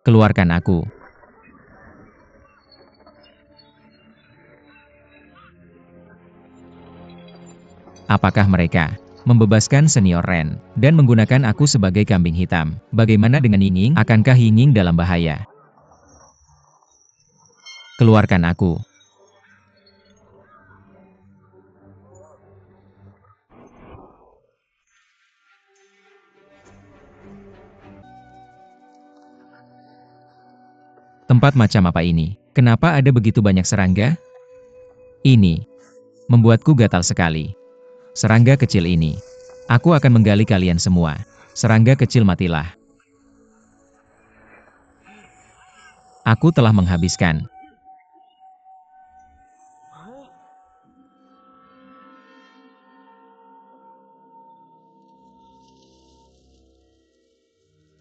Keluarkan aku. Apakah mereka membebaskan senior Ren dan menggunakan aku sebagai kambing hitam? Bagaimana dengan Yingning? Akankah Yingning dalam bahaya? Keluarkan aku. Tempat macam apa ini? Kenapa ada begitu banyak serangga? Ini membuatku gatal sekali. Serangga kecil ini. Aku akan menggali kalian semua. Serangga kecil matilah. Aku telah menghabiskan.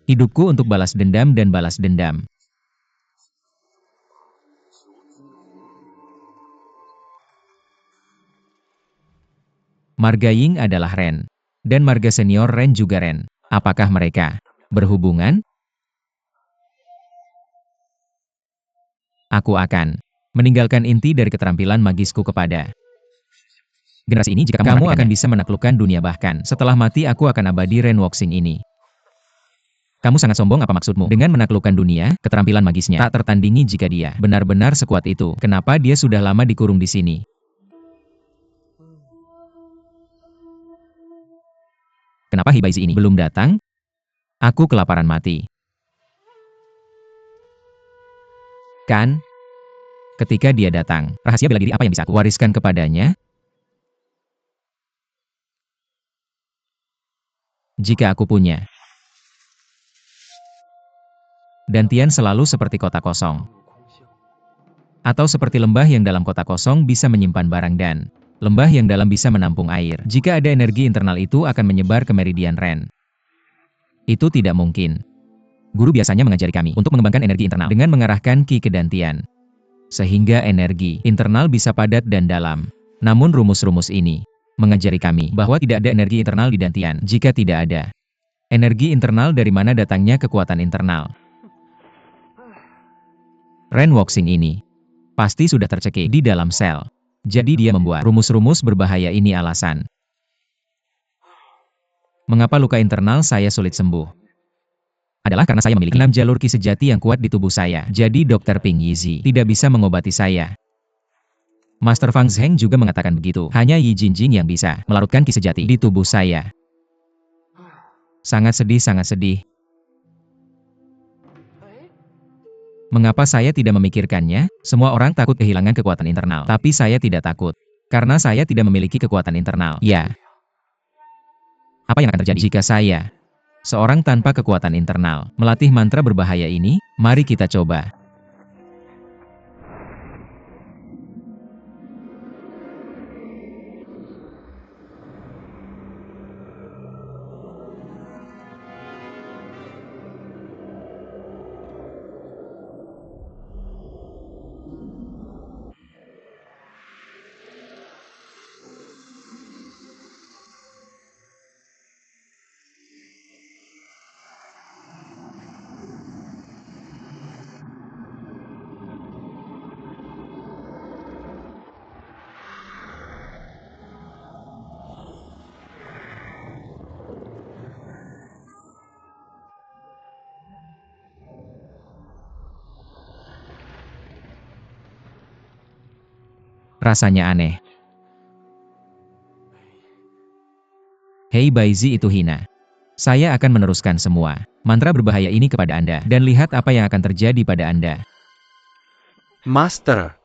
Hidupku untuk balas dendam dan balas dendam. Marga Ying adalah Ren. Dan marga senior Ren juga Ren. Apakah mereka berhubungan? Aku akan meninggalkan inti dari keterampilan magisku kepada generasi ini jika kamu akan bisa menaklukkan dunia, bahkan setelah mati aku akan abadi Ren Wuxing ini. Kamu sangat sombong, apa maksudmu? Dengan menaklukkan dunia, keterampilan magisnya tak tertandingi jika dia benar-benar sekuat itu. Kenapa dia sudah lama dikurung di sini? Kenapa Hibaizi ini belum datang? Aku kelaparan mati. Kan? Ketika dia datang, rahasia bela diri apa yang bisa aku wariskan kepadanya? Jika aku punya. Dan Tian selalu seperti kota kosong. Atau seperti lembah yang dalam kota kosong bisa menyimpan barang dan lembah yang dalam bisa menampung air. Jika ada energi internal itu akan menyebar ke meridian Ren. Itu tidak mungkin. Guru biasanya mengajari kami untuk mengembangkan energi internal dengan mengarahkan Qi ke Dantian. Sehingga energi internal bisa padat dan dalam. Namun rumus-rumus ini mengajari kami bahwa tidak ada energi internal di Dantian. Jika tidak ada energi internal, dari mana datangnya kekuatan internal? Ren Wuxing ini pasti sudah tercekik di dalam sel. Jadi dia membuat rumus-rumus berbahaya ini alasan. Mengapa luka internal saya sulit sembuh? Adalah karena saya memiliki 6 jalur Qi sejati yang kuat di tubuh saya. Jadi Dr. Ping Yizi tidak bisa mengobati saya. Master Fang Zheng juga mengatakan begitu. Hanya Yi Jinjing yang bisa melarutkan Qi sejati di tubuh saya. Sangat sedih, sangat sedih. Mengapa saya tidak memikirkannya? Semua orang takut kehilangan kekuatan internal. Tapi saya tidak takut. Karena saya tidak memiliki kekuatan internal. Ya. Apa yang akan terjadi jika saya, seorang tanpa kekuatan internal, melatih mantra berbahaya ini? Mari kita coba. Rasanya aneh. Hei Baizi, itu hina. Saya akan meneruskan semua mantra berbahaya ini kepada Anda, dan lihat apa yang akan terjadi pada Anda. Master.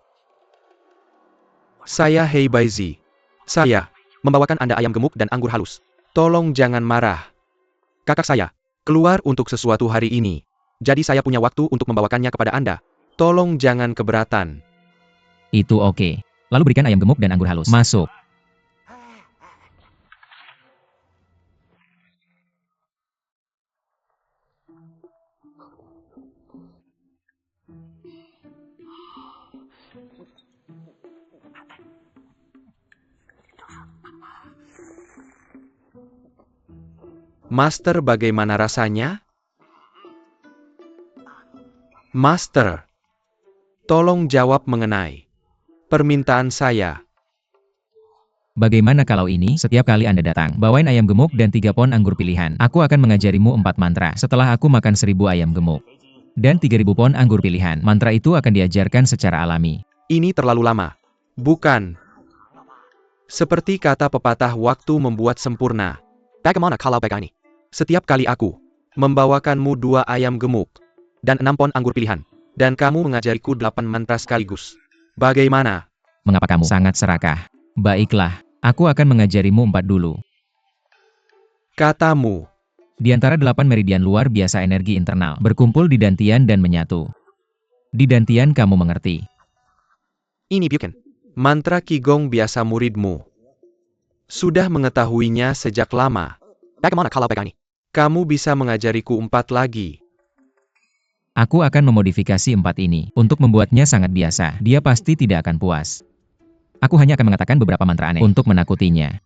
Saya Hei Baizi. Saya membawakan Anda ayam gemuk dan anggur halus. Tolong jangan marah. Kakak saya keluar untuk sesuatu hari ini. Jadi saya punya waktu untuk membawakannya kepada Anda. Tolong jangan keberatan. Itu oke. Lalu berikan ayam gemuk dan anggur halus. Masuk. Master, bagaimana rasanya? Master, tolong jawab mengenai permintaan saya. Bagaimana kalau ini, setiap kali Anda datang, bawain ayam gemuk dan 3 pon anggur pilihan. Aku akan mengajarimu 4 mantra. Setelah aku makan 1000 ayam gemuk dan 3000 pon anggur pilihan, mantra itu akan diajarkan secara alami. Ini terlalu lama. Bukan. Seperti kata pepatah, waktu membuat sempurna. Bagaimana kalau begini? Setiap kali aku membawakanmu 2 ayam gemuk dan 6 pon anggur pilihan, dan kamu mengajariku 8 mantra sekaligus. Bagaimana? Mengapa kamu sangat serakah? Baiklah, aku akan mengajarimu 4 dulu. Katamu. Di antara 8 meridian luar biasa energi internal, berkumpul di dantian dan menyatu. Di dantian kamu mengerti. Ini bukan mantra Qigong biasa muridmu. Sudah mengetahuinya sejak lama. Bagaimana kalau begini? Kamu bisa mengajariku 4 lagi. Aku akan memodifikasi 4 ini, untuk membuatnya sangat biasa. Dia pasti tidak akan puas. Aku hanya akan mengatakan beberapa mantra aneh, untuk menakutinya.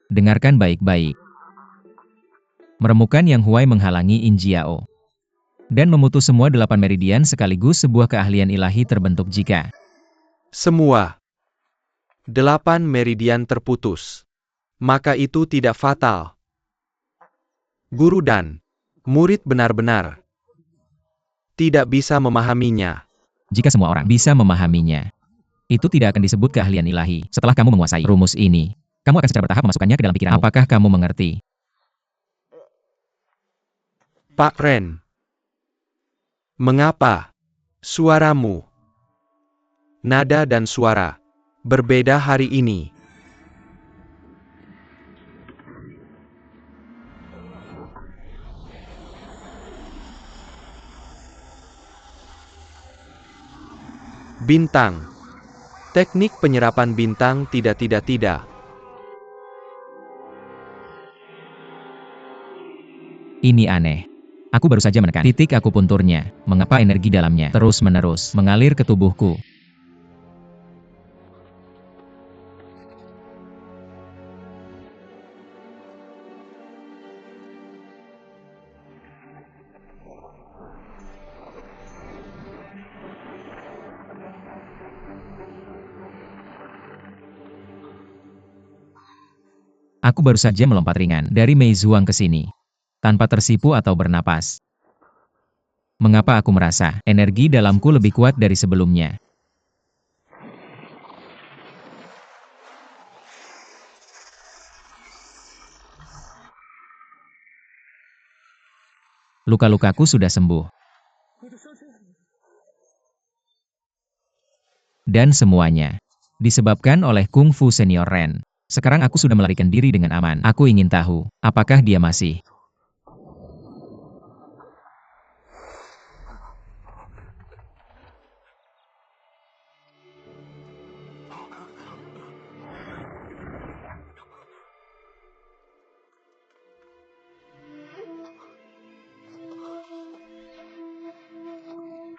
Dengarkan baik-baik. Meremukan Yang Huai menghalangi In Jiao. Dan memutus semua 8 meridian sekaligus, sebuah keahlian ilahi terbentuk jika semua 8 meridian terputus. Maka itu tidak fatal. Guru dan murid benar-benar tidak bisa memahaminya. Jika semua orang bisa memahaminya, itu tidak akan disebut keahlian ilahi. Setelah kamu menguasai rumus ini, kamu akan secara bertahap memasukkannya ke dalam pikiranmu. Apakah kamu mengerti? Pak Ren, mengapa suaramu, nada dan suara berbeda hari ini? Bintang. Teknik penyerapan bintang tidak. Ini aneh. Aku baru saja menekan titik akupunturnya. Mengapa energi dalamnya terus-menerus mengalir ke tubuhku? Aku baru saja melompat ringan dari Mei Zhuang ke sini, tanpa tersipu atau bernapas. Mengapa aku merasa energi dalamku lebih kuat dari sebelumnya? Luka-lukaku sudah sembuh. Dan semuanya disebabkan oleh Kung Fu Senior Ren. Sekarang aku sudah melarikan diri dengan aman. Aku ingin tahu, apakah dia masih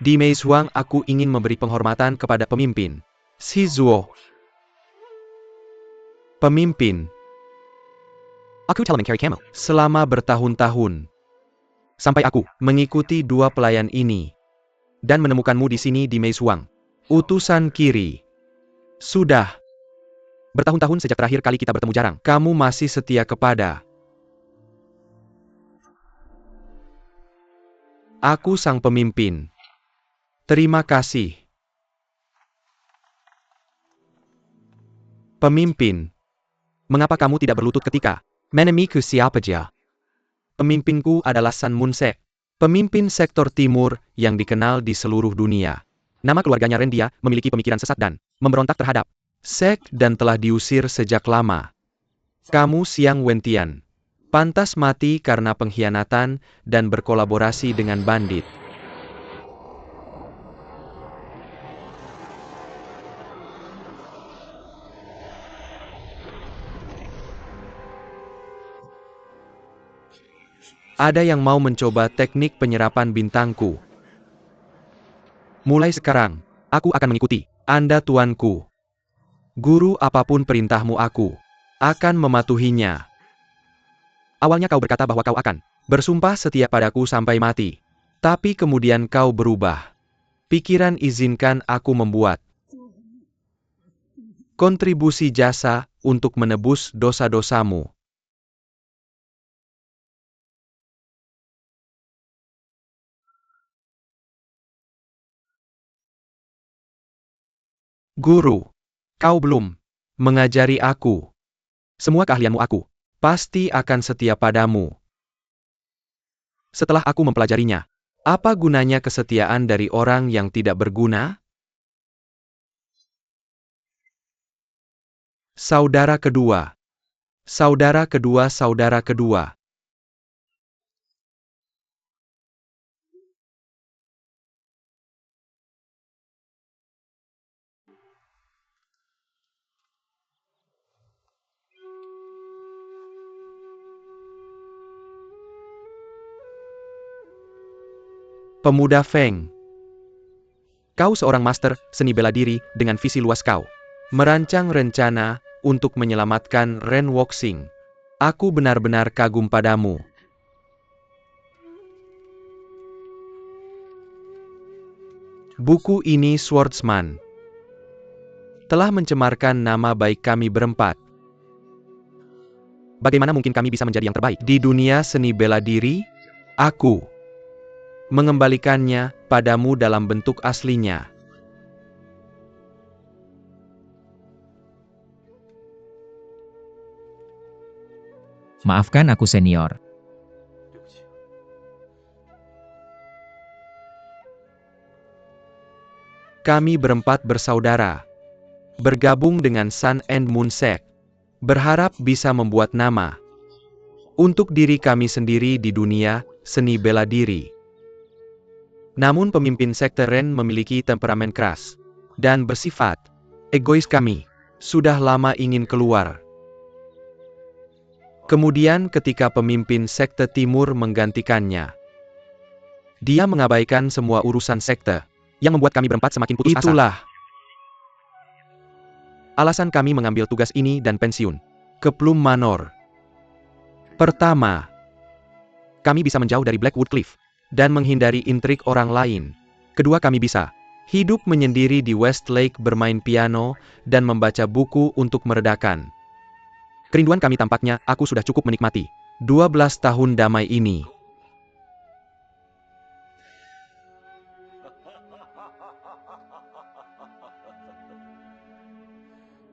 Di Mei Zhuang, aku ingin memberi penghormatan kepada pemimpin. Xi Zuo. Pemimpin. Aku telah mencari kamu selama bertahun-tahun. Sampai aku mengikuti 2 pelayan ini. Dan menemukanmu di sini di Mei Zhuang. Utusan kiri. Sudah bertahun-tahun sejak terakhir kali kita bertemu jarang. Kamu masih setia kepada aku, sang pemimpin. Terima kasih. Pemimpin. Mengapa kamu tidak berlutut ketika menemui siapa aja? Pemimpinku adalah Sun Munse, pemimpin sektor timur yang dikenal di seluruh dunia. Nama keluarganya Ren, dia memiliki pemikiran sesat dan memberontak terhadap sek dan telah diusir sejak lama. Kamu, Xiang Wentian, pantas mati karena pengkhianatan dan berkolaborasi dengan bandit. Ada yang mau mencoba teknik penyerapan bintangku? Mulai sekarang, aku akan mengikuti Anda, tuanku. Guru, apapun perintahmu, aku akan mematuhinya. Awalnya kau berkata bahwa kau akan bersumpah setia padaku sampai mati. Tapi kemudian kau berubah. Pikiran izinkan aku membuat kontribusi jasa untuk menebus dosa-dosamu. Guru, kau belum mengajari aku. Semua keahlianmu aku pasti akan setia padamu. Setelah aku mempelajarinya, apa gunanya kesetiaan dari orang yang tidak berguna? Saudara kedua. Saudara kedua, saudara kedua. Pemuda Feng. Kau seorang master seni bela diri dengan visi luas kau. Merancang rencana untuk menyelamatkan Ren Wuxing. Aku benar-benar kagum padamu. Buku ini Swordsman telah mencemarkan nama baik kami berempat. Bagaimana mungkin kami bisa menjadi yang terbaik di dunia seni bela diri? Aku mengembalikannya padamu dalam bentuk aslinya. Maafkan aku senior. Kami berempat bersaudara, bergabung dengan Sun and Moon Sect, berharap bisa membuat nama untuk diri kami sendiri di dunia seni bela diri. Namun pemimpin sekte Ren memiliki temperamen keras dan bersifat egois. Kami sudah lama ingin keluar. Kemudian ketika pemimpin sekte timur menggantikannya, dia mengabaikan semua urusan sekte, yang membuat kami berempat semakin putus asa. Itulah alasan kami mengambil tugas ini dan pensiun ke Plum Manor. Pertama, kami bisa menjauh dari Blackwood Cliff dan menghindari intrik orang lain. Kedua, kami bisa hidup menyendiri di Westlake bermain piano dan membaca buku untuk meredakan kerinduan kami. Tampaknya aku sudah cukup menikmati 12 tahun damai ini.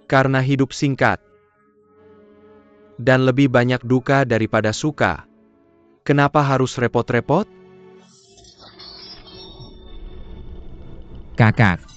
Karena hidup singkat dan lebih banyak duka daripada suka, kenapa harus repot-repot? Kakak.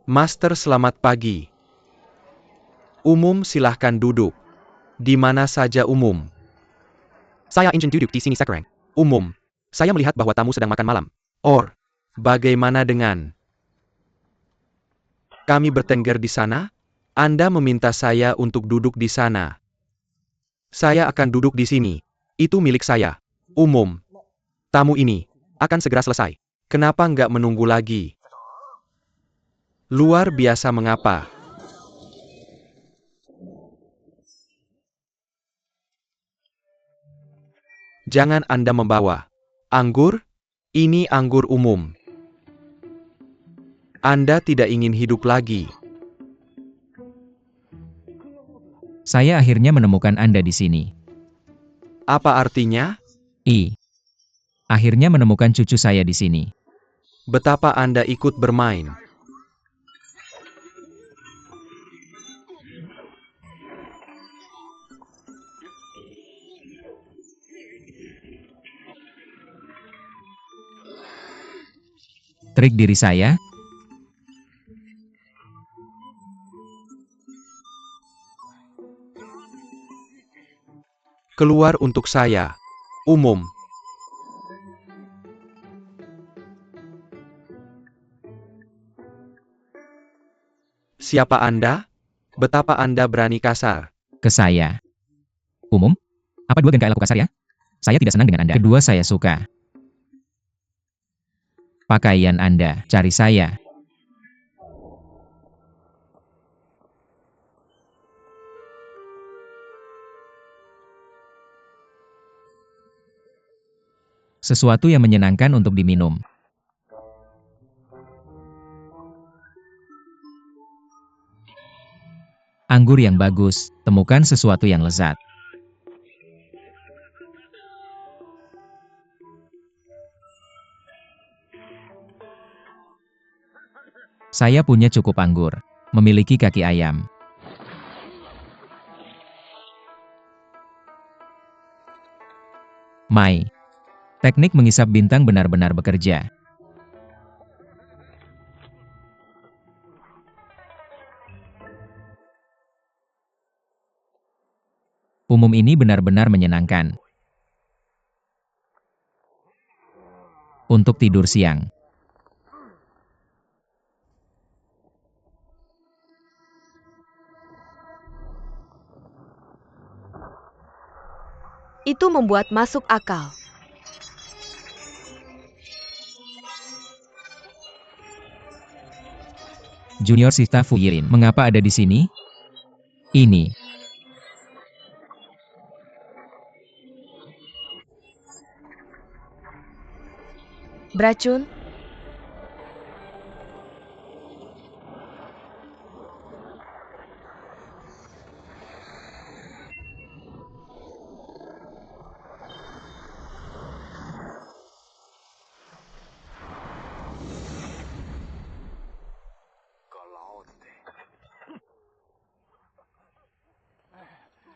Master, selamat pagi. Umum, silahkan duduk. Di mana saja umum? Saya ingin duduk di sini sekarang. Umum, saya melihat bahwa tamu sedang makan malam. Bagaimana dengan kami bertengger di sana? Anda meminta saya untuk duduk di sana. Saya akan duduk di sini. Itu milik saya. Umum, tamu ini akan segera selesai. Kenapa nggak menunggu lagi? Luar biasa, mengapa? Jangan Anda membawa anggur? Ini anggur umum. Anda tidak ingin hidup lagi. Saya akhirnya menemukan Anda di sini. Apa artinya? Akhirnya menemukan cucu saya di sini. Betapa Anda ikut bermain. Trik diri saya? Keluar untuk saya. Umum. Siapa Anda? Betapa Anda berani kasar. Ke saya. Umum? Apa dua gengkai laku kasar ya? Saya tidak senang dengan Anda. Kedua saya suka. Pakaian Anda, cari saya. Sesuatu yang menyenangkan untuk diminum. Anggur yang bagus, temukan sesuatu yang lezat. Saya punya cukup anggur. Memiliki kaki ayam. Mai. Teknik mengisap bintang benar-benar bekerja. Umum ini benar-benar menyenangkan. Untuk tidur siang. Itu membuat masuk akal. Junior Sista Fuyirin, mengapa ada di sini? Ini. Beracun?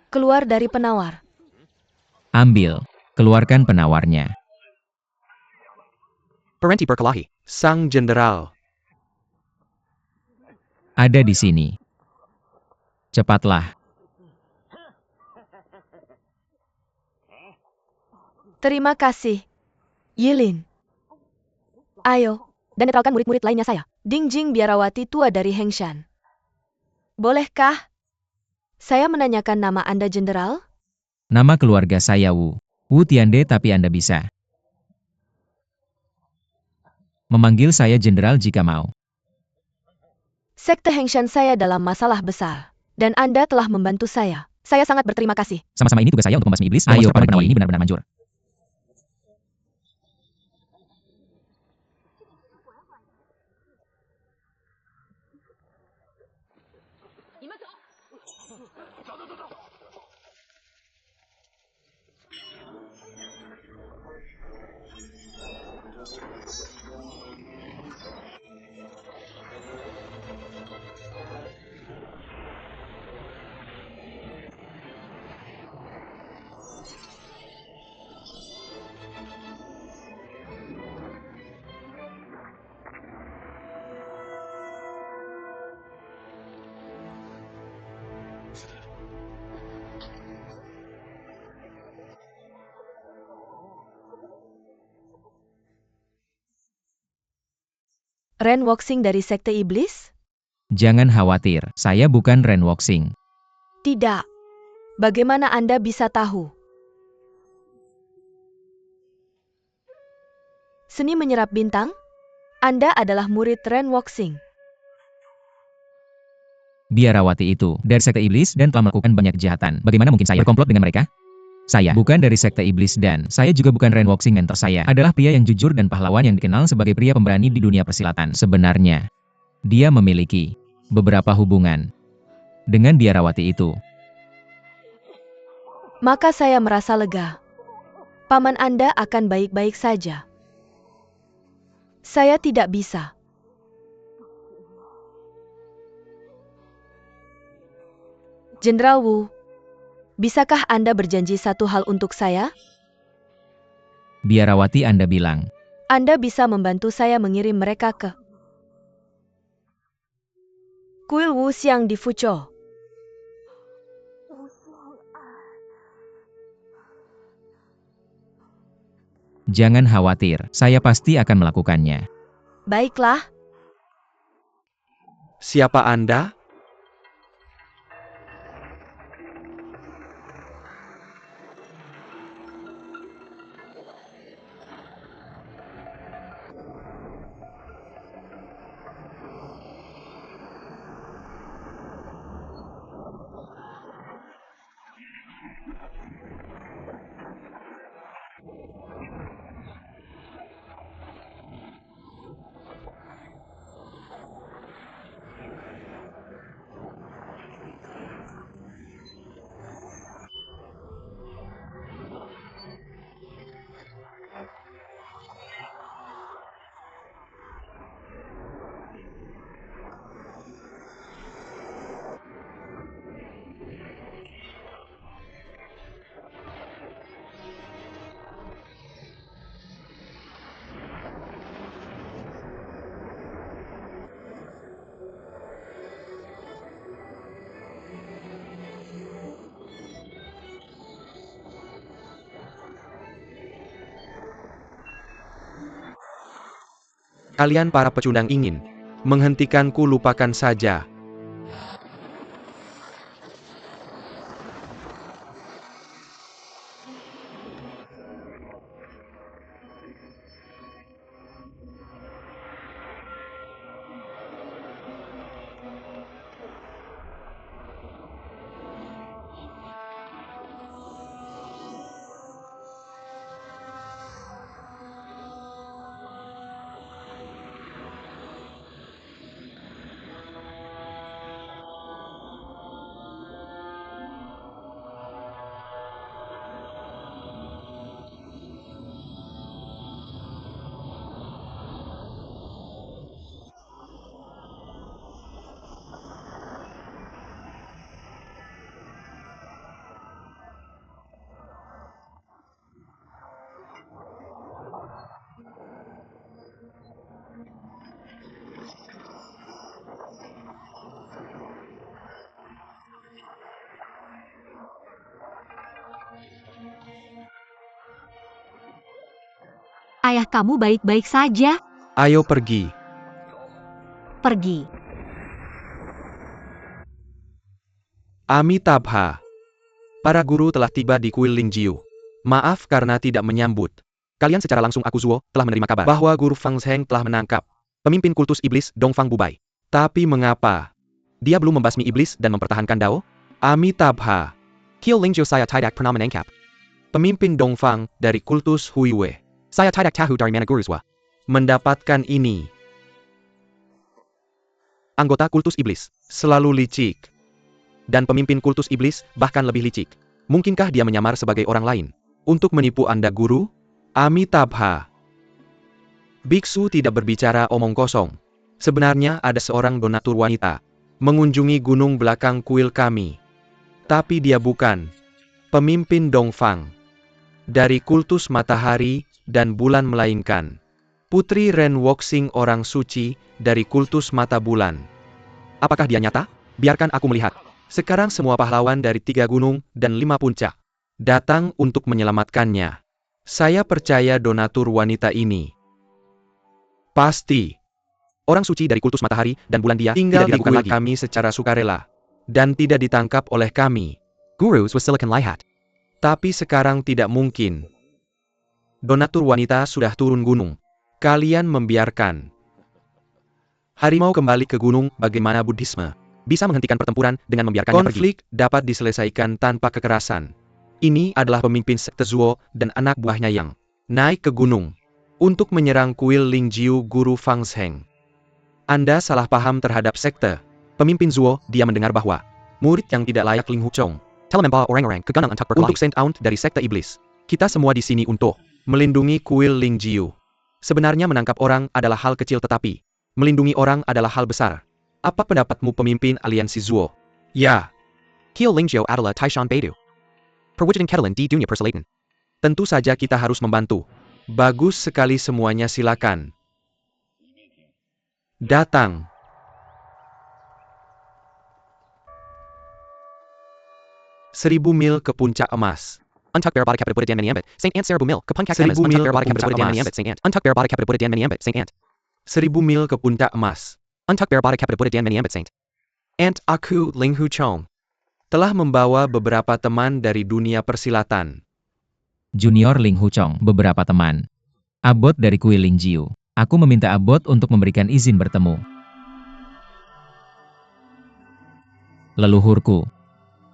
Keluar dari penawar. Ambil. Keluarkan penawarnya. Parenti berkelahi. Sang Jenderal. Ada di sini. Cepatlah. Terima kasih, Yilin. Ayo, dan netralkan murid-murid lainnya saya. Ding Jing biarawati tua dari Hengshan. Bolehkah saya menanyakan nama Anda, Jenderal? Nama keluarga saya Wu. Wu Tiande, tapi Anda bisa memanggil saya Jenderal jika mau. Sekte Hengshan saya dalam masalah besar, dan Anda telah membantu saya. Saya sangat berterima kasih. Sama-sama, ini tugas saya untuk membasmi iblis. Ayo penawar ini benar-benar manjur. Ren Woxing dari Sekte Iblis? Jangan khawatir, saya bukan Ren Woxing. Tidak. Bagaimana Anda bisa tahu? Seni menyerap bintang? Anda adalah murid Ren Woxing. Biarawati itu dari Sekte Iblis dan telah melakukan banyak kejahatan. Bagaimana mungkin saya berkomplot dengan mereka? Saya bukan dari Sekte Iblis dan saya juga bukan Ren Woxing. Mentor saya adalah pria yang jujur dan pahlawan yang dikenal sebagai pria pemberani di dunia persilatan. Sebenarnya, dia memiliki beberapa hubungan dengan biarawati itu. Maka saya merasa lega. Paman Anda akan baik-baik saja. Saya tidak bisa. Jenderal Wu, bisakah Anda berjanji satu hal untuk saya? Biarawati, Anda bilang. Anda bisa membantu saya mengirim mereka ke kuil Wu Xiang di Fuzhou. Jangan khawatir, saya pasti akan melakukannya. Baiklah. Siapa Anda? Kalian para pecundang ingin menghentikanku, lupakan saja. Ayah kamu baik-baik saja. Ayo pergi. Pergi. Amitabha. Para guru telah tiba di kuil Lingjiu. Maaf karena tidak menyambut. Kalian secara langsung aku Zuo telah menerima kabar bahwa Guru Fang Zheng telah menangkap pemimpin kultus iblis Dongfang Bubai. Tapi mengapa dia belum membasmi iblis dan mempertahankan Dao? Amitabha. Kill Lingjiu saya tidak pernah menangkap pemimpin Dongfang dari kultus Huiwei. Saya tidak tahu dari mana Guru Zhuo mendapatkan ini. Anggota kultus iblis selalu licik. Dan pemimpin kultus iblis bahkan lebih licik. Mungkinkah dia menyamar sebagai orang lain untuk menipu Anda, Guru? Amitabha. Biksu tidak berbicara omong kosong. Sebenarnya ada seorang donatur wanita mengunjungi gunung belakang kuil kami. Tapi dia bukan pemimpin Dongfang dari kultus matahari dan bulan, melainkan Putri Ren Woxing, orang suci dari kultus mata bulan. Apakah dia nyata? Biarkan aku melihat. Sekarang semua pahlawan dari 3 gunung dan 5 puncak datang untuk menyelamatkannya. Saya percaya donatur wanita ini pasti orang suci dari kultus matahari dan bulan. Dia tinggal di kuil kami secara sukarela dan tidak ditangkap oleh kami. Gurus was Silicon Lihat. Tapi sekarang tidak mungkin. Donatur wanita sudah turun gunung. Kalian membiarkan harimau kembali ke gunung. Bagaimana Buddhisme bisa menghentikan pertempuran dengan membiarkannya pergi? Konflik dapat diselesaikan tanpa kekerasan. Ini adalah pemimpin sekte Zuo dan anak buahnya yang naik ke gunung untuk menyerang kuil Lingjiu Guru Fang Zheng. Anda salah paham terhadap sekte pemimpin Zuo. Dia mendengar bahwa murid yang tidak layak Ling Huchong telah membawa orang-orang ke Ganang untuk berkelahi untuk Saint Aunt dari sekte iblis. Kita semua di sini untuk melindungi kuil Lingjiu. Sebenarnya menangkap orang adalah hal kecil, tetapi melindungi orang adalah hal besar. Apa pendapatmu, pemimpin aliansi Zuo? Ya. Kill Lingjiu adalah Taishan Beidou. Perwujudan Ketelan di dunia persilatan. Tentu saja kita harus membantu. Bagus sekali semuanya, silakan datang. Seribu mil ke puncak emas. Untuck Bear Bada Kapita Buddha Dan Maniambit, Saint Ant. 1000 mil ke puncak emas. Untuck Bear Bada Kapita Buddha Dan Maniambit, Saint Ant. Untuck Bear Bada Kapita Buddha Dan Maniambit, Saint Ant. 1000 mil ke puncak emas. Untuck Bear Bada Kapita Buddha Dan Maniambit, Saint Ant. Aku, Ling Huchong, telah membawa beberapa teman dari dunia persilatan. Junior Ling Huchong, beberapa teman. Abbot dari kuil Lingjiu. Aku meminta Abbot untuk memberikan izin bertemu. Leluhurku.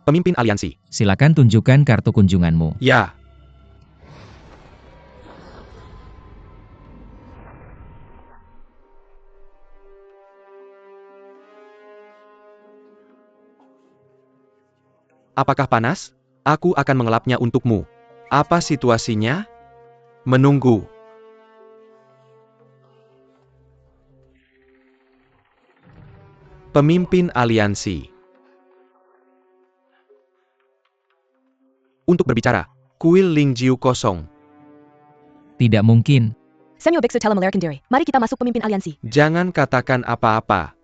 Pemimpin aliansi. Silakan tunjukkan kartu kunjunganmu. Ya. Apakah panas? Aku akan mengelapnya untukmu. Apa situasinya? Menunggu. Pemimpin aliansi. Untuk berbicara, kuil Lingjiu kosong. Tidak mungkin. Samuel Biksu telah melarikan diri. Mari kita masuk, pemimpin aliansi. Jangan katakan apa-apa.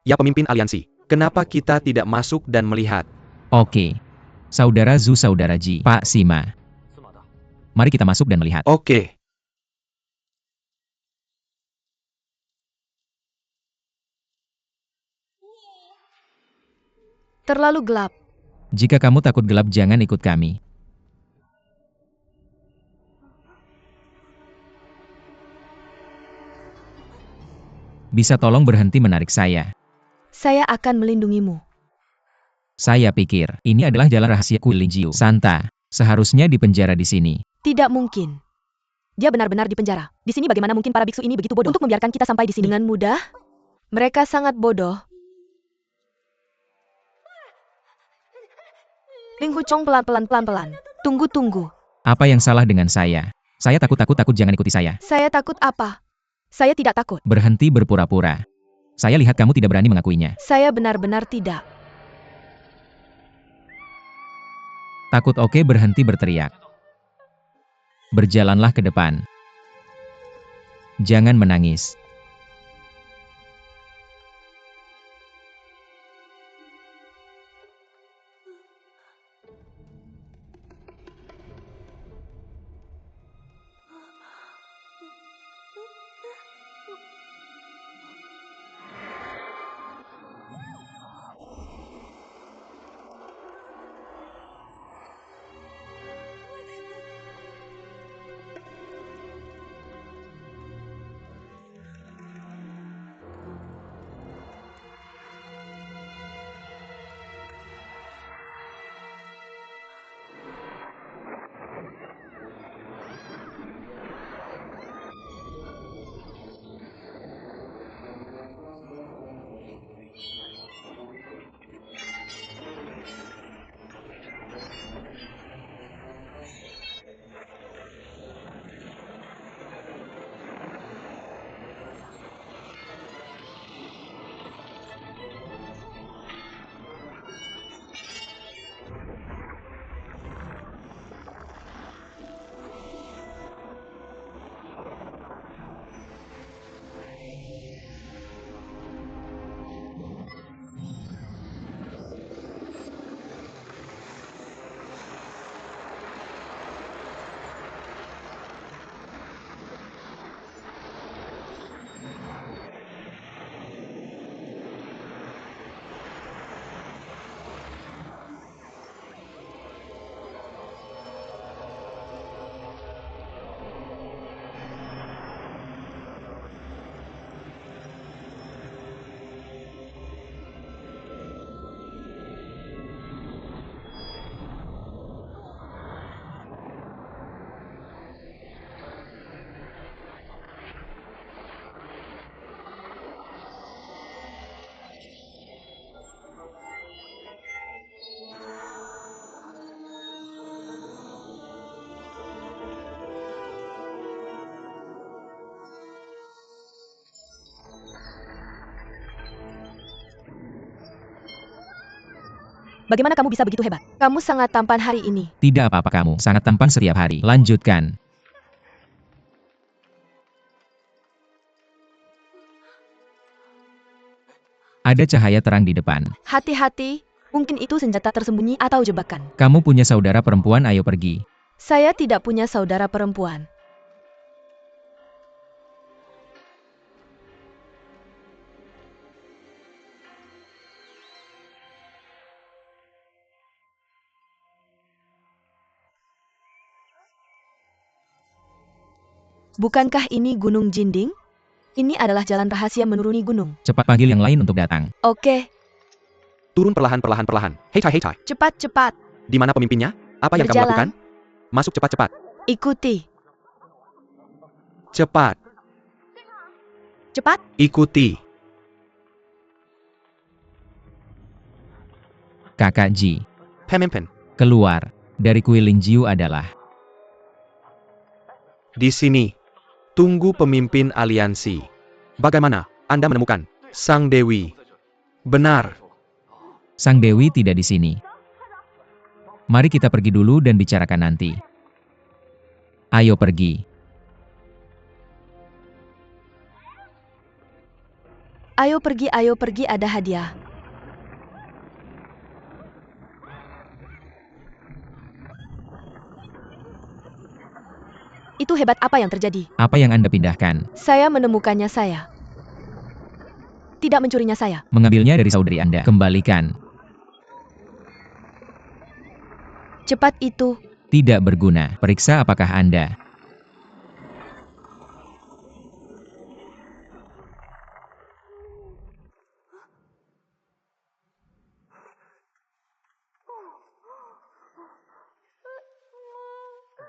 Ya, pemimpin aliansi, kenapa kita tidak masuk dan melihat? Oke. Saudara Zu, saudara Ji, Pak Sima. Mari kita masuk dan melihat. Oke. Terlalu gelap. Jika kamu takut gelap, jangan ikut kami. Bisa tolong berhenti menarik saya? Saya akan melindungimu. Saya pikir, ini adalah jalan rahasia Kuilinjiu. Santa, seharusnya dipenjara di sini. Tidak mungkin. Dia benar-benar di penjara. Di sini bagaimana mungkin para biksu ini begitu bodoh untuk membiarkan kita sampai di sini? Dengan mudah? Mereka sangat bodoh. Ling Huchong pelan-pelan. Tunggu. Apa yang salah dengan saya? Saya takut, jangan ikuti saya. Saya takut apa? Saya tidak takut. Berhenti berpura-pura. Saya lihat kamu tidak berani mengakuinya. Saya benar-benar tidak. Takut, oke, berhenti berteriak. Berjalanlah ke depan. Jangan menangis. Bagaimana kamu bisa begitu hebat? Kamu sangat tampan hari ini. Tidak apa-apa, kamu sangat tampan setiap hari. Lanjutkan. Ada cahaya terang di depan. Hati-hati, mungkin itu senjata tersembunyi atau jebakan. Kamu punya saudara perempuan, ayo pergi. Saya tidak punya saudara perempuan. Bukankah ini Gunung Jinding? Ini adalah jalan rahasia menuruni gunung. Cepat panggil yang lain untuk datang. Oke, Turun perlahan. Hei Chai. cepat. Di mana pemimpinnya? Apa yang kamu Berjalan. lakukan? Masuk cepat. Ikuti. Cepat. Cepat. Ikuti. Kakak Ji, Pemimpin. keluar dari Kuilinjiu adalah Di sini. Tunggu pemimpin aliansi. Bagaimana? Anda menemukan Sang Dewi. Benar. Sang Dewi tidak di sini. Mari kita pergi dulu dan bicarakan nanti. Ayo pergi. Ayo pergi, ada hadiah. Itu hebat, apa yang terjadi? Apa yang Anda pindahkan? Saya menemukannya saya. Tidak mencurinya saya. Mengambilnya dari saudari Anda. Kembalikan. Secepat itu, Tidak berguna. Periksa apakah Anda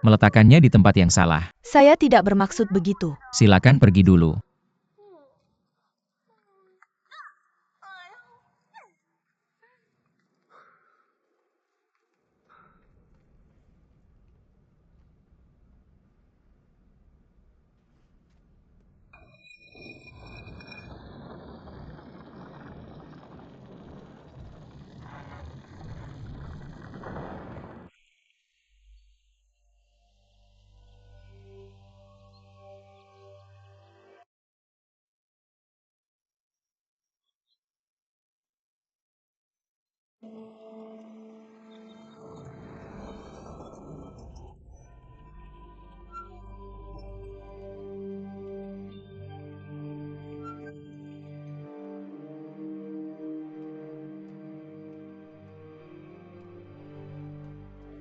meletakkannya di tempat yang salah. saya tidak bermaksud begitu. Silakan pergi dulu.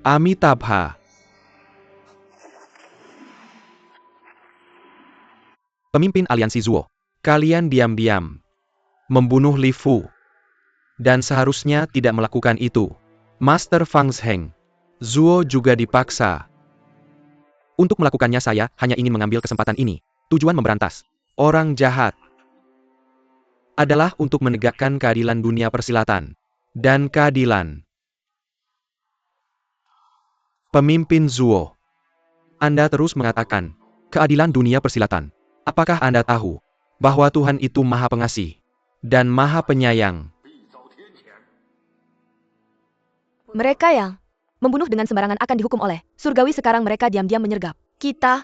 Amitabha. Pemimpin aliansi Zuo. Kalian diam-diam membunuh Li Fu. Dan seharusnya tidak melakukan itu. Master Fang Zheng. Zuo juga dipaksa. Untuk melakukannya saya hanya ingin mengambil kesempatan ini. Tujuan memberantas orang jahat adalah untuk menegakkan keadilan dunia persilatan. Dan keadilan. Pemimpin Zuo. Anda terus mengatakan, keadilan dunia persilatan. Apakah Anda tahu bahwa Tuhan itu Maha Pengasih dan Maha Penyayang? Mereka yang membunuh dengan sembarangan akan dihukum oleh surgawi. Sekarang mereka diam-diam menyergap kita.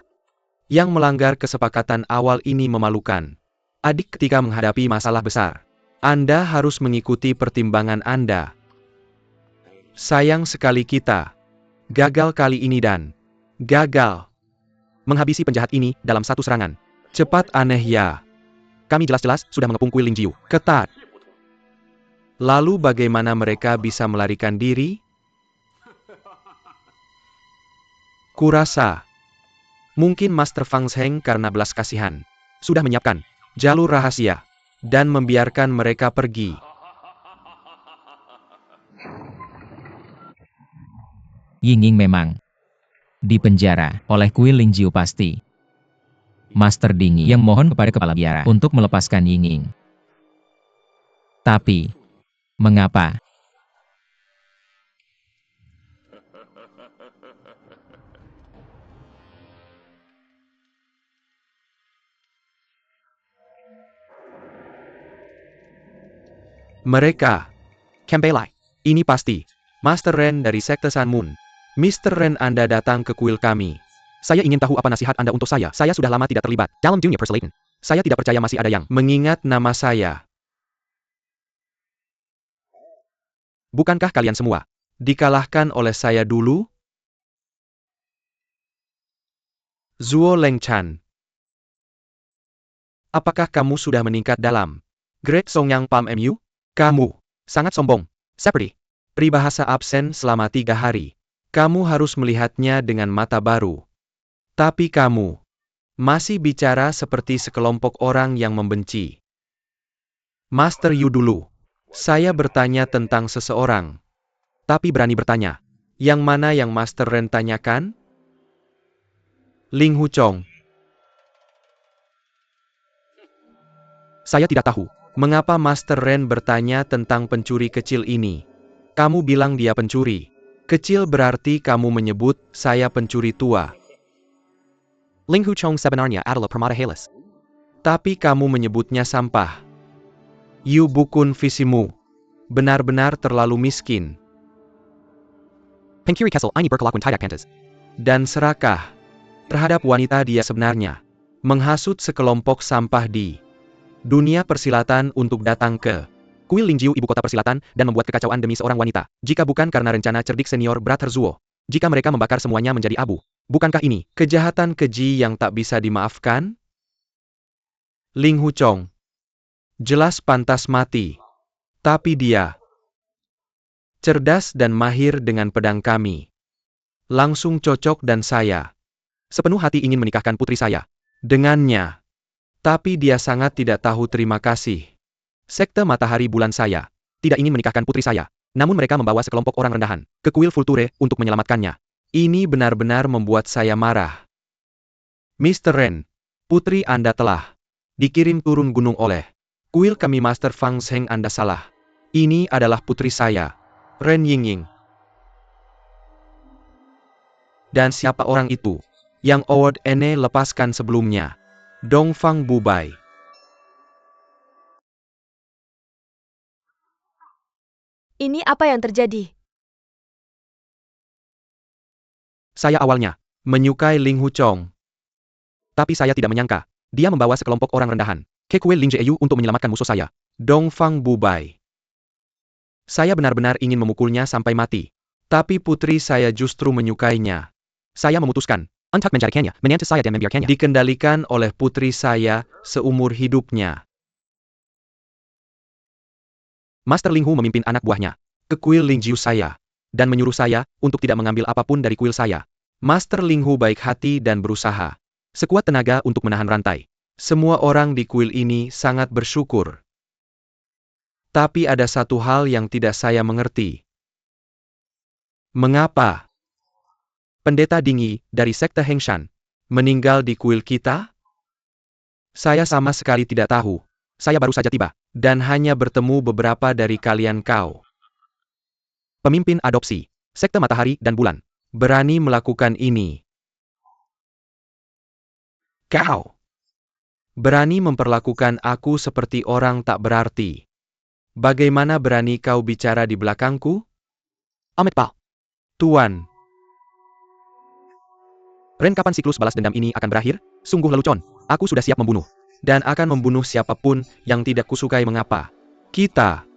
Yang melanggar kesepakatan awal ini memalukan. Adik, ketika menghadapi masalah besar, Anda harus mengikuti pertimbangan Anda. Sayang sekali kita gagal kali ini dan gagal menghabisi penjahat ini dalam satu serangan. Cepat aneh ya. Kami jelas-jelas sudah mengepung kuil Lingjiu ketat. Lalu bagaimana mereka bisa melarikan diri? Kurasa mungkin Master Fang Zheng karena belas kasihan sudah menyiapkan jalur rahasia dan membiarkan mereka pergi. Yingying memang dipenjara oleh kuil Lingjiu pasti. Master Dingyi yang mohon kepada kepala biara untuk melepaskan Yingying. Tapi, mengapa? Mereka. Kembali. Ini pasti. Master Ren dari Sekte Sun Moon. Mr. Ren, Anda datang ke kuil kami. Saya ingin tahu apa nasihat Anda untuk saya. Saya sudah lama tidak terlibat dalam dunia persilatan. Saya tidak percaya masih ada yang mengingat nama saya. Bukankah kalian semua dikalahkan oleh saya dulu? Zuo Lengchan. Apakah kamu sudah meningkat dalam Great Songyang Palm MU? Kamu sangat sombong. Seperti peribahasa absen selama 3 hari. Kamu harus melihatnya dengan mata baru. Tapi kamu masih bicara seperti sekelompok orang yang membenci. Master Yu dulu. Saya bertanya tentang seseorang. Tapi berani bertanya. Yang mana yang Master Ren tanyakan? Ling Huchong. Saya tidak tahu mengapa Master Ren bertanya tentang pencuri kecil ini. Kamu bilang dia pencuri. Kecil berarti kamu menyebut saya pencuri tua. Ling Huchong sebenarnya adalah permata halus. Tapi kamu menyebutnya sampah. Yu Bukun visimu. Benar-benar terlalu miskin. Pengkiri Kessel ini berkelakuan tidak pantas. Dan serakah terhadap wanita dia sebenarnya. Menghasut sekelompok sampah di dunia persilatan untuk datang ke kuil Lingjiu, ibu kota persilatan, dan membuat kekacauan demi seorang wanita. Jika bukan karena rencana cerdik senior Brother Zuo. Jika mereka membakar semuanya menjadi abu. Bukankah ini kejahatan keji yang tak bisa dimaafkan? Ling Huchong. Jelas pantas mati. Tapi dia cerdas dan mahir dengan pedang kami. langsung cocok dan saya sepenuh hati ingin menikahkan putri saya dengannya. Tapi dia sangat tidak tahu terima kasih. Sekte Matahari Bulan saya tidak ingin menikahkan putri saya, namun mereka membawa sekelompok orang rendahan ke kuil Vulture untuk menyelamatkannya. Ini benar-benar membuat saya marah. Mr. Ren, putri Anda telah dikirim turun gunung oleh kuil kami. Master Fang Zheng, Anda salah. Ini adalah putri saya, Ren Yingying. Dan siapa orang itu yang Award Ene lepaskan sebelumnya? Dongfang Bubai. Ini apa yang terjadi? Saya awalnya menyukai Ling Huchong. Tapi saya tidak menyangka dia membawa sekelompok orang rendahan ke kuil Ling Jieyu untuk menyelamatkan musuh saya, Dongfang Bubai. Saya benar-benar ingin memukulnya sampai mati. Tapi putri saya justru menyukainya. Saya memutuskan untuk mencarikannya, menyantai saya dan membiarkannya dikendalikan oleh putri saya seumur hidupnya. Master Ling Hu memimpin anak buahnya ke kuil Ling Jiu saya dan menyuruh saya untuk tidak mengambil apapun dari kuil saya. Master Ling Hu baik hati dan berusaha sekuat tenaga untuk menahan rantai. Semua orang di kuil ini sangat bersyukur. Tapi ada satu hal yang tidak saya mengerti. Mengapa Pendeta Dingyi dari Sekte Hengshan meninggal di kuil kita? Saya sama sekali tidak tahu. Saya baru saja tiba dan hanya bertemu beberapa dari kalian. Kau, pemimpin adopsi Sekte Matahari dan Bulan, berani melakukan ini. Kau berani memperlakukan aku seperti orang tak berarti. Bagaimana berani kau bicara di belakangku? Amet Pal. Tuan Ren, kapan siklus balas dendam ini akan berakhir? Sungguh lelucon. Aku sudah siap membunuh. Dan akan membunuh siapapun yang tidak kusukai. Mengapa kita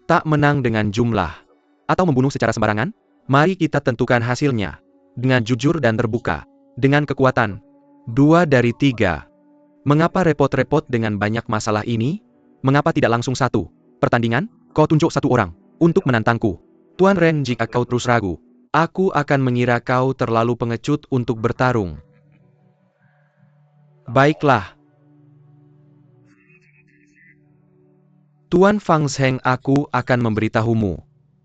tak menang dengan jumlah? Atau membunuh secara sembarangan? Mari kita tentukan hasilnya. Dengan jujur dan terbuka. Dengan kekuatan 2 dari 3. Mengapa repot-repot dengan banyak masalah ini? Mengapa tidak langsung satu pertandingan? Kau tunjuk satu orang untuk menantangku. Tuan Ren, jika kau terus ragu, aku akan mengira kau terlalu pengecut untuk bertarung. Baiklah. Tuan Fang Zheng, aku akan memberitahumu.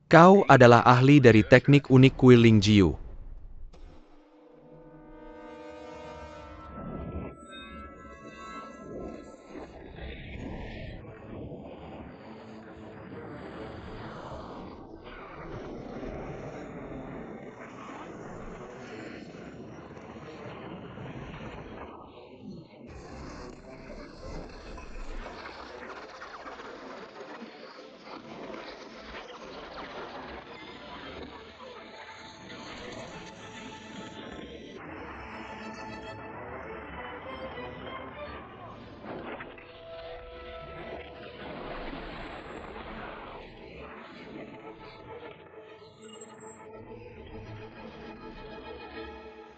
Kau adalah ahli dari teknik unik kuil Ling Jiu.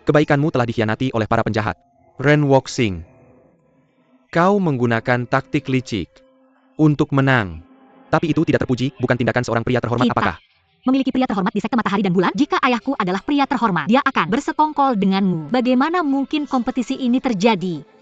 Kebaikanmu telah dikhianati oleh para penjahat. Ren Wuxing, kau menggunakan taktik licik untuk menang. Tapi itu tidak terpuji, bukan tindakan seorang pria terhormat. Kita Apakah memiliki pria terhormat di Sekte Matahari dan Bulan? Jika ayahku adalah pria terhormat, dia akan bersekongkol denganmu. Bagaimana mungkin kompetisi ini terjadi?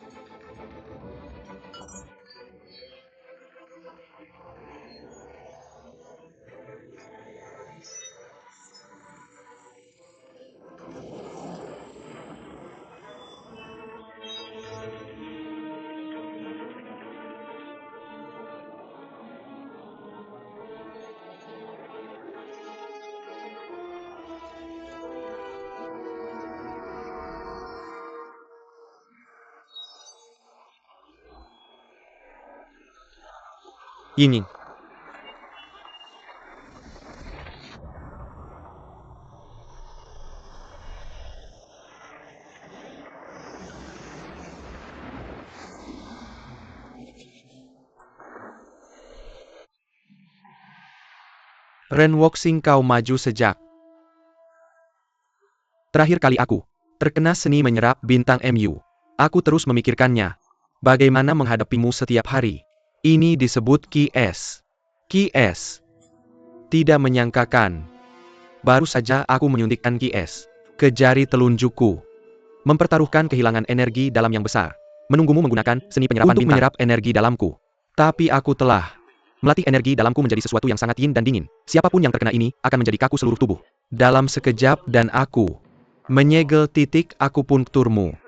Yingying? Ren Wuxing, kau maju sejak terakhir kali aku terkena seni menyerap bintang MU. Aku terus memikirkannya. Bagaimana menghadapimu setiap hari. Ini disebut QS. QS. Tidak menyangkakan. Baru saja aku menyuntikkan QS ke jari telunjukku. Mempertaruhkan kehilangan energi dalam yang besar. Menunggumu menggunakan seni penyerapan untuk menyerap energi dalamku. Tapi aku telah melatih energi dalamku menjadi sesuatu yang sangat yin dan dingin. Siapapun yang terkena ini akan menjadi kaku seluruh tubuh. Dalam sekejap dan aku menyegel titik akupunkturmu.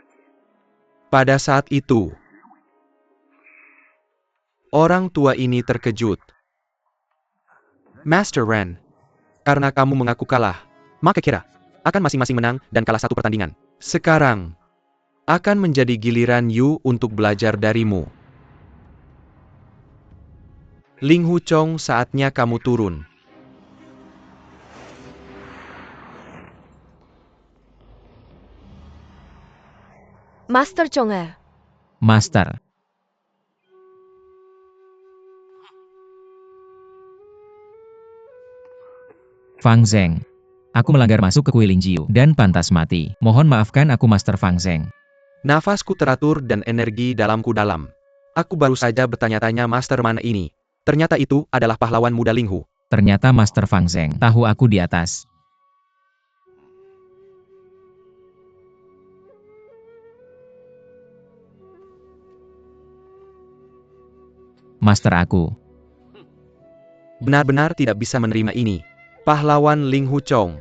Pada saat itu, orang tua ini terkejut. Master Ren, karena kamu mengaku kalah, maka kira akan masing-masing menang dan kalah satu pertandingan. Sekarang, akan menjadi giliran Yu untuk belajar darimu. Ling Huchong, saatnya kamu turun. Master Chong'er. Master. Fang Zheng. Aku melanggar masuk ke kuil Lingjiu dan pantas mati. Mohon maafkan aku Master Fang Zheng. Nafasku teratur dan energi dalamku dalam. Aku baru saja bertanya-tanya master mana ini. Ternyata itu adalah pahlawan muda Linghu. Ternyata Master Fang Zheng tahu aku di atas. Master aku. Benar-benar tidak bisa menerima ini. Pahlawan Ling Huchong.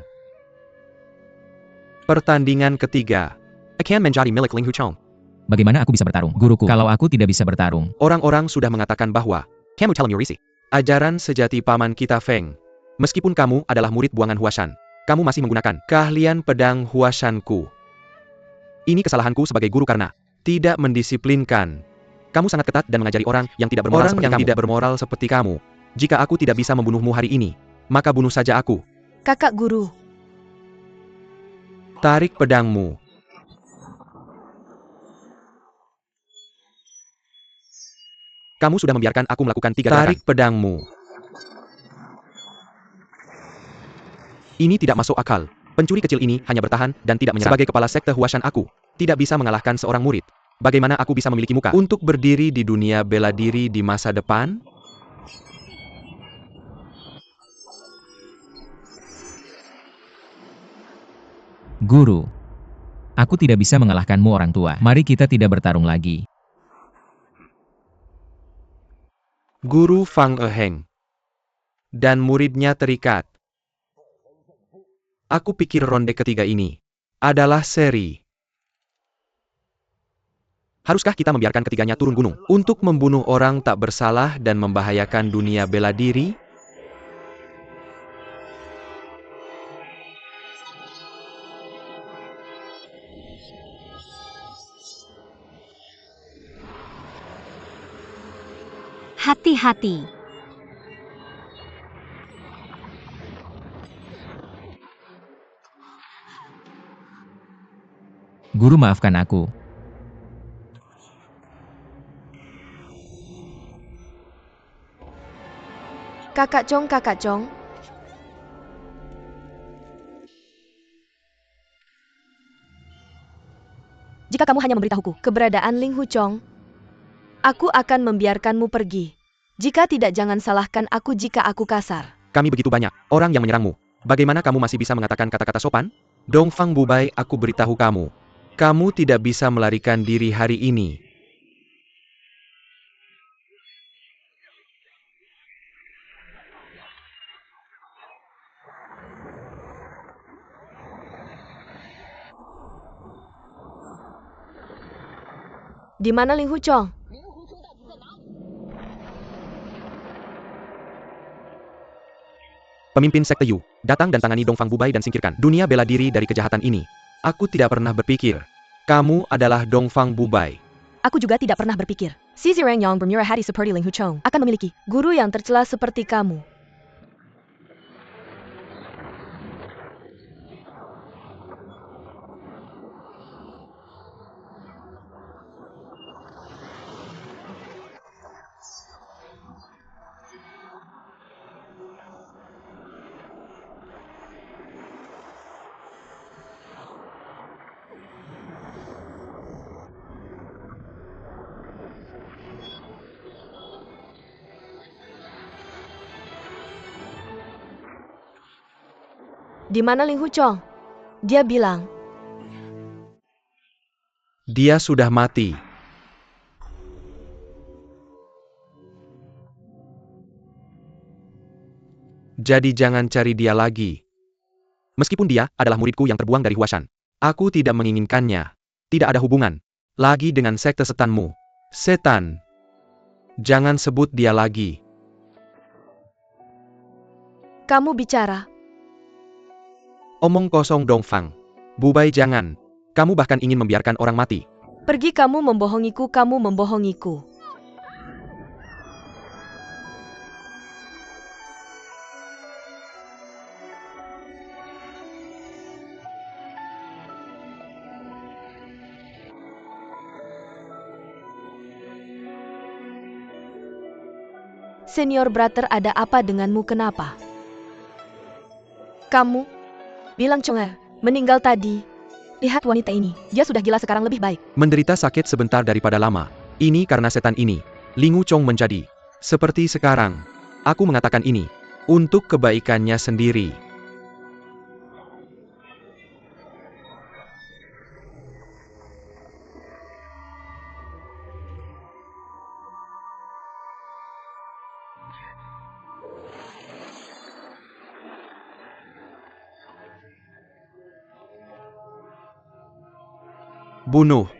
Pertandingan ketiga. Akan menjadi milik Ling Huchong. Bagaimana aku bisa bertarung, guruku, kalau aku tidak bisa bertarung? Orang-orang sudah mengatakan bahwa kamu telah murisi ajaran sejati paman kita Feng. Meskipun kamu adalah murid buangan Huashan, kamu masih menggunakan keahlian pedang Huashanku. Ini kesalahanku sebagai guru karena tidak mendisiplinkan. Kamu sangat ketat dan mengajari orang yang tidak bermoral seperti kamu. Jika aku tidak bisa membunuhmu hari ini, maka bunuh saja aku. Kakak guru. Tarik pedangmu. Kamu sudah membiarkan aku melakukan 3 gerakan. Tarik pedangmu. Ini tidak masuk akal. Pencuri kecil ini hanya bertahan dan tidak menyerang. Sebagai kepala sekte Huashan aku tidak bisa mengalahkan seorang murid. Bagaimana aku bisa memiliki muka untuk berdiri di dunia bela diri di masa depan? Guru. Aku tidak bisa mengalahkanmu orang tua. Mari kita tidak bertarung lagi. Guru Fang Eheng dan muridnya terikat. Aku pikir ronde ketiga ini adalah seri. Haruskah kita membiarkan ketiganya turun gunung untuk membunuh orang tak bersalah dan membahayakan dunia bela diri? Hati-hati. Guru, maafkan aku. Kakak Chong, Kakak Chong. Jika kamu hanya memberitahuku keberadaan Ling Huchong, aku akan membiarkanmu pergi. Jika tidak, jangan salahkan aku jika aku kasar. Kami begitu banyak orang yang menyerangmu. Bagaimana kamu masih bisa mengatakan kata-kata sopan? Dongfang Bubai, aku beritahu kamu. Kamu tidak bisa melarikan diri hari ini. Di mana Ling Huchong? Pemimpin sekte Yu, datang dan tangani Dongfang Bubai dan singkirkan dunia bela diri dari kejahatan ini. Aku tidak pernah berpikir kamu adalah Dongfang Bubai. Aku juga tidak pernah berpikir si Zireng yang bermurah hati seperti Ling Huchong akan memiliki guru yang tercela seperti kamu. Di mana Ling Huchong? Dia bilang, Dia sudah mati. Jadi jangan cari dia lagi. Meskipun dia adalah muridku yang terbuang dari Huashan. Aku tidak menginginkannya. Tidak ada hubungan lagi dengan sekte setanmu. Setan. Jangan sebut dia lagi. kamu bicara. Omong kosong Dongfang. Bubai jangan. Kamu bahkan ingin membiarkan orang mati. Pergi kamu membohongiku, kamu membohongiku. Senior brother, ada apa denganmu, kenapa? Kamu bilang Chonger meninggal tadi. Lihat wanita ini, dia sudah gila, sekarang lebih baik. Menderita sakit sebentar daripada lama. Ini karena setan ini. Lingu Chong menjadi seperti sekarang. Aku mengatakan ini untuk kebaikannya sendiri. Bunuh.